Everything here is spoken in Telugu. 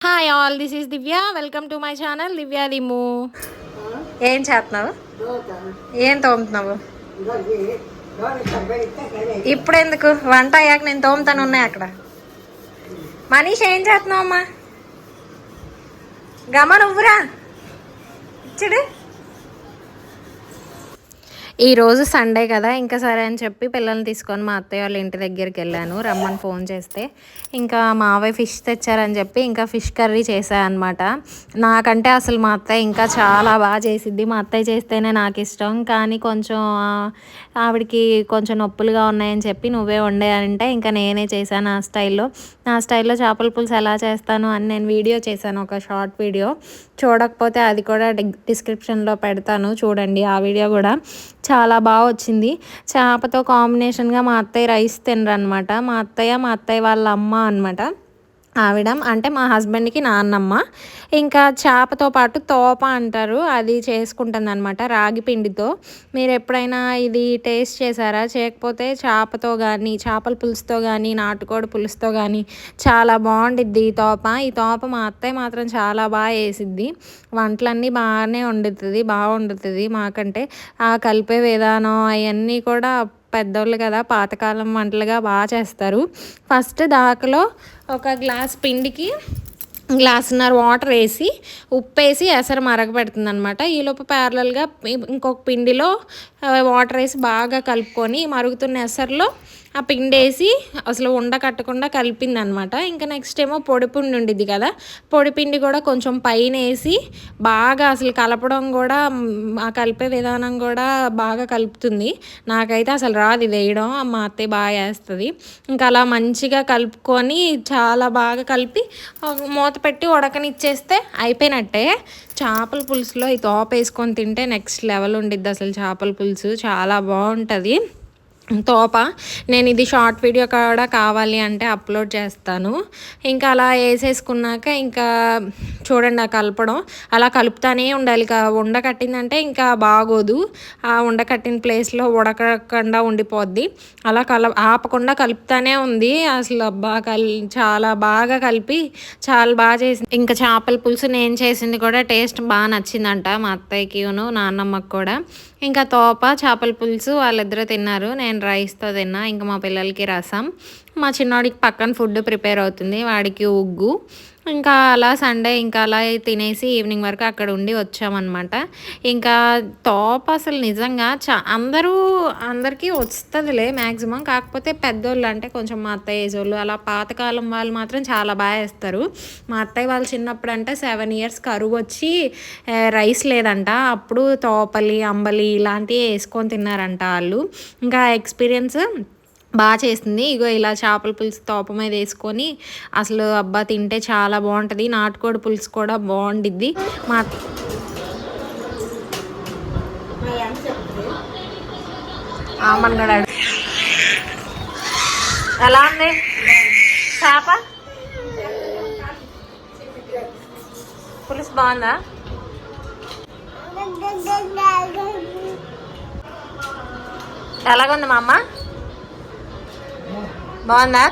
Hi all, this is Divya. Welcome to my channel Divya Dimmu. ఏం చేస్తున్నావు? ఏం తోముతున్నావు? ఇప్పుడు ఎందుకు? వంట అయ్యాక నేను తోముతాను. ఉన్నాయి అక్కడ. మనీష్ ఏం చేస్తున్నావు అమ్మా? గమ నువ్వురా ఇచ్చుడు. ఈరోజు సండే కదా, ఇంకా సరే అని చెప్పి పిల్లల్ని తీసుకొని మా అత్తయ్య వాళ్ళ ఇంటి దగ్గరికి వెళ్ళాను. రమ్మని ఫోన్ చేస్తే ఇంకా మావయ్య ఫిష్ తెచ్చారని చెప్పి ఇంకా ఫిష్ కర్రీ చేశాను అనమాట. నాకంటే అసలు మా అత్తయ్య ఇంకా చాలా బాగా చేసిద్ది. మా అత్తయ్య చేస్తేనే నాకు ఇష్టం, కానీ కొంచెం ఆవిడకి కొంచెం నొప్పులుగా ఉన్నాయని చెప్పి నువ్వే వండే అంటే ఇంకా నేనే చేశాను నా స్టైల్లో చేపల పులుసు ఎలా చేస్తాను అని నేను వీడియో చేశాను, ఒక షార్ట్ వీడియో. చూడకపోతే అది కూడా డిస్క్రిప్షన్లో పెడతాను, చూడండి. ఆ వీడియో కూడా చాలా బాగా వచ్చింది. చేపతో కాంబినేషన్గా మా అత్తయ్య రైస్ తినరు అనమాట. మా అత్తయ్య వాళ్ళ అమ్మ అనమాట. ఆవిడ అంటే మా హస్బెండ్కి నాన్నమ్మ. ఇంకా చేపతో పాటు తోప అంటారు, అది చేసుకుంటుంది అనమాట రాగి పిండితో. మీరు ఎప్పుడైనా ఇది టేస్ట్ చేశారా? చేయకపోతే చేపతో కానీ, చేపల పులుసుతో కానీ, నాటుకోడి పులుసుతో కానీ చాలా బాగుండిద్ది ఈ తోప మా అత్తయ్య మాత్రం చాలా బాగా వేసిద్ది. వంటలన్నీ బాగా వండుతుంది మాకంటే. ఆ కలిపే విధానం అవన్నీ కూడా పెద్దోళ్ళు కదా, పాతకాలం వంటలుగా బాగా చేస్తారు. ఫస్ట్ దాకలో ఒక గ్లాస్ పిండికి గ్లాసున్నర వాటర్ వేసి ఉప్పు వేసి ఎసరు మరగపెడుతుంది అనమాట. ఈలోపు ప్యారలల్గా ఇంకొక పిండిలో వాటర్ వేసి బాగా కలుపుకొని మరుగుతున్న ఎసరులో ఆ పిండి వేసి అసలు ఉండకట్టకుండా కలిపింది అనమాట. ఇంకా నెక్స్ట్ ఏమో పొడిపిండి ఉండిద్ది కదా, పొడిపిండి కూడా కొంచెం పైన వేసి బాగా అసలు కలపడం కూడా, ఆ కలిపే విధానం కూడా బాగా కలుపుతుంది. నాకైతే అసలు రాదు ఇది వేయడం, మా అత్తయ్య బాగా వేస్తుంది. ఇంకా అలా మంచిగా కలుపుకొని చాలా బాగా కలిపి మూత పెట్టి ఉడకనిచ్చేస్తే అయిపోయినట్టే. చేపల పులుసులో ఈ తోప వేసుకొని తింటే నెక్స్ట్ లెవెల్ ఉండిద్ది అసలు. చేపల పులుసు చాలా బాగుంటుంది తోప. నేను ఇది షార్ట్ వీడియో కూడా కావాలి అంటే అప్లోడ్ చేస్తాను. ఇంకా అలా వేసేసుకున్నాక ఇంకా చూడండి, ఆ కలపడం అలా కలుపుతానే ఉండాలి. ఉండకట్టిందంటే ఇంకా బాగోదు. ఆ ఉండకట్టిన ప్లేస్లో ఉడకకుండా ఉండిపోద్ది. అలా ఆపకుండా కలుపుతానే ఉంది అసలు. అబ్బా చాలా బాగా కలిపి చాలా బాగా చేసింది. ఇంకా చేపల పులుసు నేను చేసింది కూడా టేస్ట్ బాగా నచ్చిందంట మా అత్తయ్యకి నాన్నమ్మకి కూడా. ఇంకా తోప చేపల పులుసు వాళ్ళిద్దరూ తిన్నారు, నేను రైస్తో తిన్నా. ఇంకా మా పిల్లలకి రసం, మా చిన్నవాడికి పక్కన ఫుడ్ ప్రిపేర్ అవుతుంది, వాడికి ఉగ్గు. ఇంకా అలా సండే ఇంకా అలా తినేసి ఈవినింగ్ వరకు అక్కడ ఉండి వచ్చామన్నమాట. ఇంకా తోప అసలు నిజంగా అందరికీ వస్తుందిలే మ్యాక్సిమం. కాకపోతే పెద్దోళ్ళు అంటే కొంచెం మా అత్తయ్య ఏజ్ వాళ్ళు, అలా పాతకాలం వాళ్ళు మాత్రం చాలా బాగా వేస్తారు. మా అత్తయ్య వాళ్ళు చిన్నప్పుడు అంటే 7 years కరువు వచ్చి రైస్ లేదంట, అప్పుడు తోపలి అంబలి ఇలాంటివి వేసుకొని తిన్నారంట వాళ్ళు. ఇంకా ఎక్స్పీరియన్స్ బాగా చేస్తుంది. ఇగో ఇలా చేపల పులుసు తోప మీద వేసుకొని అసలు అబ్బా తింటే చాలా బాగుంటుంది. నాటుకోడి పులుసు కూడా బాగుండిద్ది. ఎలా ఉంది చేప పులుసు? బాగుందా? ఎలాగుంది మా అమ్మ? బాగుందా?